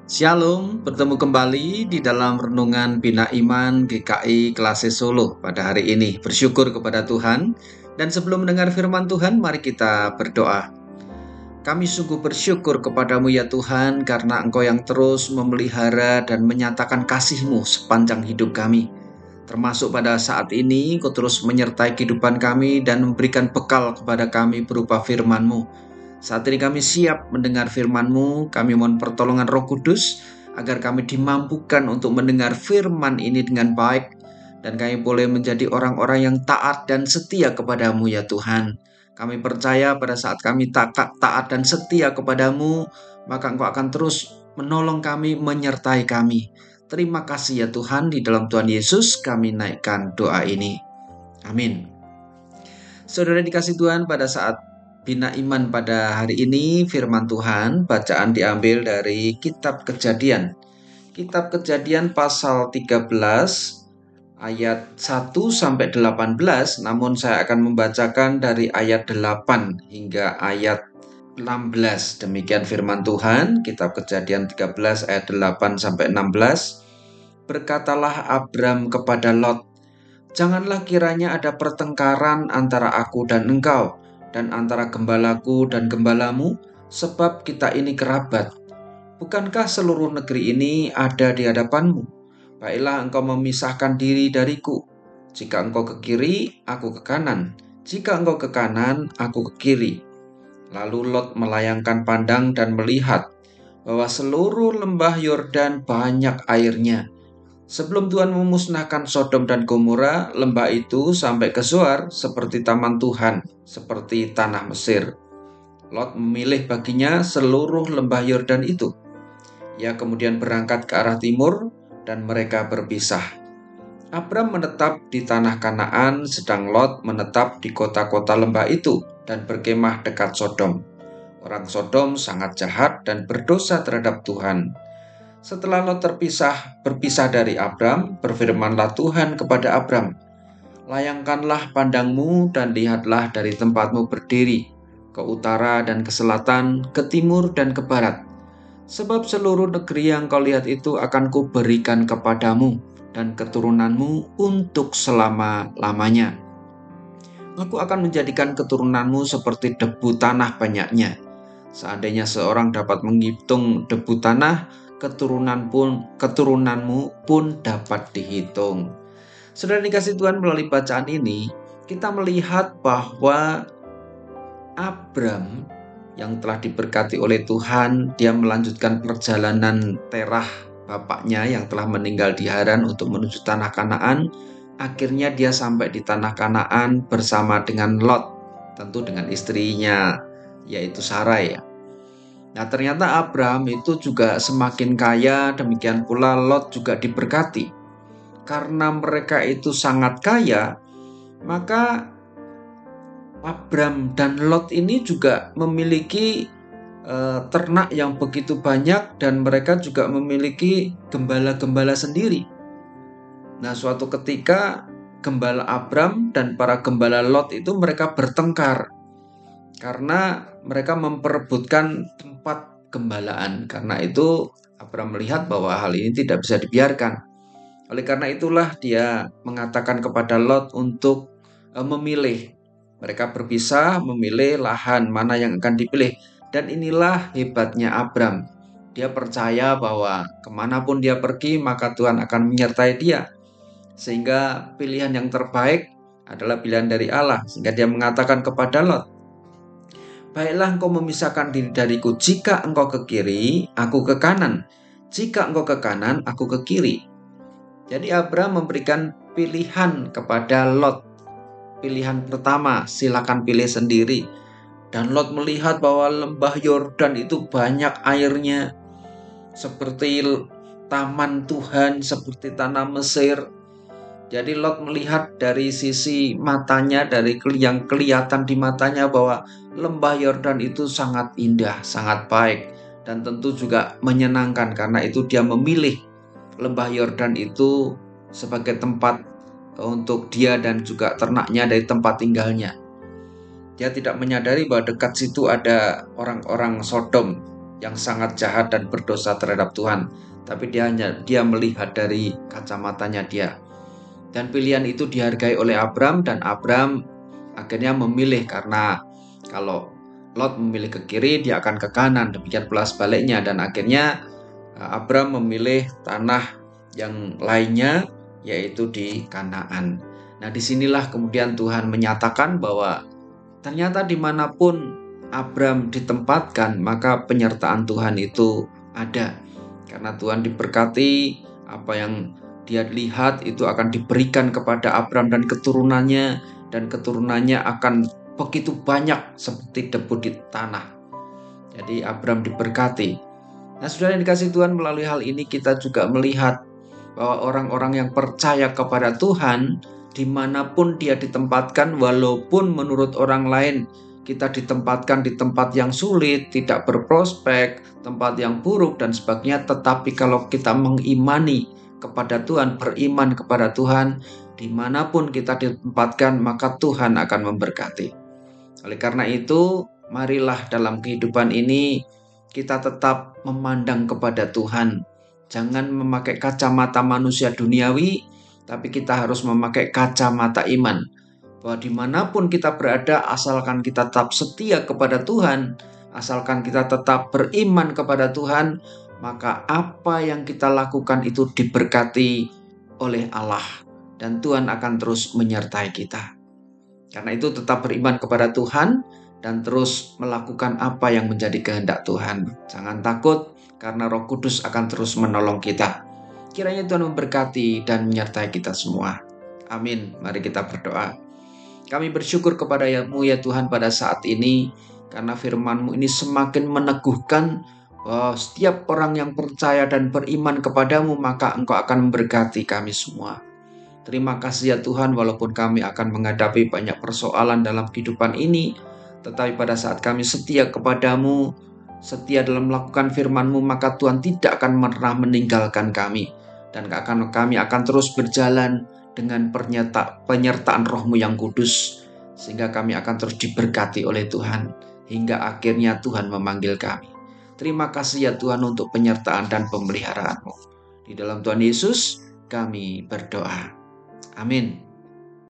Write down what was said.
Shalom, bertemu kembali di dalam renungan Bina Iman GKI Klase Solo pada hari ini. Bersyukur kepada Tuhan, dan sebelum mendengar firman Tuhan, mari kita berdoa. Kami sungguh bersyukur kepadamu ya Tuhan, karena Engkau yang terus memelihara dan menyatakan kasih-Mu sepanjang hidup kami. Termasuk pada saat ini, Engkau terus menyertai kehidupan kami dan memberikan bekal kepada kami berupa firman-Mu. Saat ini kami siap mendengar firman-Mu. Kami mohon pertolongan Roh Kudus agar kami dimampukan untuk mendengar firman ini dengan baik, dan kami boleh menjadi orang-orang yang taat dan setia kepadamu ya Tuhan. Kami percaya pada saat kami taat dan setia kepadamu, maka Engkau akan terus menolong kami, menyertai kami. Terima kasih ya Tuhan, di dalam Tuhan Yesus kami naikkan doa ini. Amin. Saudara dikasih Tuhan, pada saat Bina Iman pada hari ini, firman Tuhan bacaan diambil dari Kitab Kejadian. Kitab Kejadian pasal 13 ayat 1 sampai 18, namun saya akan membacakan dari ayat 8 hingga ayat 16. Demikian firman Tuhan, Kitab Kejadian 13 ayat 8 sampai 16. Berkatalah Abram kepada Lot, "Janganlah kiranya ada pertengkaran antara aku dan engkau, dan antara gembalaku dan gembalamu, sebab kita ini kerabat. Bukankah seluruh negeri ini ada di hadapanmu? Baiklah engkau memisahkan diri dariku. Jika engkau ke kiri, aku ke kanan. Jika engkau ke kanan, aku ke kiri." Lalu Lot melayangkan pandang dan melihat bahwa seluruh lembah Yordan banyak airnya. Sebelum Tuhan memusnahkan Sodom dan Gomora, lembah itu sampai ke Zoar seperti taman Tuhan, seperti tanah Mesir. Lot memilih baginya seluruh lembah Yordan itu. Ia kemudian berangkat ke arah timur dan mereka berpisah. Abram menetap di tanah Kanaan, sedang Lot menetap di kota-kota lembah itu dan berkemah dekat Sodom. Orang Sodom sangat jahat dan berdosa terhadap Tuhan. Setelah Lot berpisah dari Abram, berfirmanlah Tuhan kepada Abram, "Layangkanlah pandangmu dan lihatlah dari tempatmu berdiri, ke utara dan ke selatan, ke timur dan ke barat. Sebab seluruh negeri yang kau lihat itu akan kuberikan kepadamu dan keturunanmu untuk selama-lamanya. Aku akan menjadikan keturunanmu seperti debu tanah banyaknya. Seandainya seorang dapat menghitung debu tanah, keturunanmu pun dapat dihitung." Saudara dikasih Tuhan, melalui bacaan ini kita melihat bahwa Abram yang telah diberkati oleh Tuhan, dia melanjutkan perjalanan Terah bapaknya yang telah meninggal di Haran untuk menuju tanah Kanaan. Akhirnya dia sampai di tanah Kanaan bersama dengan Lot, tentu dengan istrinya yaitu Sarai ya. Nah, ternyata Abram itu juga semakin kaya, demikian pula Lot juga diberkati. Karena mereka itu sangat kaya, maka Abram dan Lot ini juga memiliki ternak yang begitu banyak, dan mereka juga memiliki gembala-gembala sendiri. Nah, suatu ketika gembala Abram dan para gembala Lot itu mereka bertengkar karena mereka memperebutkan tempat gembalaan. Karena itu Abram melihat bahwa hal ini tidak bisa dibiarkan. Oleh karena itulah dia mengatakan kepada Lot untuk memilih. Mereka berpisah memilih lahan mana yang akan dipilih. Dan inilah hebatnya Abram. Dia percaya bahwa kemanapun dia pergi maka Tuhan akan menyertai dia. Sehingga pilihan yang terbaik adalah pilihan dari Allah. Sehingga dia mengatakan kepada Lot, "Baiklah engkau memisahkan diri dariku. Jika engkau ke kiri, aku ke kanan. Jika engkau ke kanan, aku ke kiri." Jadi Abram memberikan pilihan kepada Lot. Pilihan pertama, silakan pilih sendiri. Dan Lot melihat bahwa lembah Yordan itu banyak airnya, seperti taman Tuhan, seperti tanah Mesir. Jadi Lot melihat dari sisi matanya, dari yang kelihatan di matanya, bahwa lembah Yordan itu sangat indah, sangat baik, dan tentu juga menyenangkan. Karena itu dia memilih lembah Yordan itu sebagai tempat untuk dia dan juga ternaknya dari tempat tinggalnya. Dia tidak menyadari bahwa dekat situ ada orang-orang Sodom. yang sangat jahat dan berdosa terhadap Tuhan, tapi dia melihat dari kacamatanya dia. Dan pilihan itu dihargai oleh Abram, dan Abram akhirnya memilih, karena kalau Lot memilih ke kiri, dia akan ke kanan, demikian pula sebaliknya. Dan akhirnya Abram memilih tanah yang lainnya, yaitu di Kanaan. Nah, disinilah kemudian Tuhan menyatakan bahwa ternyata dimanapun Abram ditempatkan, maka penyertaan Tuhan itu ada. Karena Tuhan diberkati, apa yang dia lihat itu akan diberikan kepada Abram dan keturunannya akan begitu banyak seperti debu di tanah. Jadi Abram diberkati. Nah, saudara yang dikasihi Tuhan, melalui hal ini kita juga melihat bahwa orang-orang yang percaya kepada Tuhan, dimanapun dia ditempatkan, walaupun menurut orang lain kita ditempatkan di tempat yang sulit, tidak berprospek, tempat yang buruk dan sebagainya, tetapi kalau kita mengimani kepada Tuhan, beriman kepada Tuhan, dimanapun kita ditempatkan, maka Tuhan akan memberkati. Oleh karena itu, marilah dalam kehidupan ini kita tetap memandang kepada Tuhan. Jangan memakai kacamata manusia duniawi, tapi kita harus memakai kacamata iman. Bahwa dimanapun kita berada, asalkan kita tetap setia kepada Tuhan, asalkan kita tetap beriman kepada Tuhan, maka apa yang kita lakukan itu diberkati oleh Allah, dan Tuhan akan terus menyertai kita. Karena itu tetap beriman kepada Tuhan dan terus melakukan apa yang menjadi kehendak Tuhan. Jangan takut, karena Roh Kudus akan terus menolong kita. Kiranya Tuhan memberkati dan menyertai kita semua. Amin. Mari kita berdoa. Kami bersyukur kepada-Mu ya Tuhan pada saat ini, karena firman-Mu ini semakin meneguhkan bahwa setiap orang yang percaya dan beriman kepada-Mu, maka Engkau akan memberkati kami semua. Terima kasih ya Tuhan, walaupun kami akan menghadapi banyak persoalan dalam kehidupan ini, tetapi pada saat kami setia kepada-Mu, setia dalam melakukan firman-Mu, maka Tuhan tidak akan pernah meninggalkan kami. Dan kami akan terus berjalan dengan penyertaan Roh-Mu yang kudus, sehingga kami akan terus diberkati oleh Tuhan, hingga akhirnya Tuhan memanggil kami. Terima kasih ya Tuhan untuk penyertaan dan pemeliharaan-Mu. Di dalam Tuhan Yesus kami berdoa. Amin.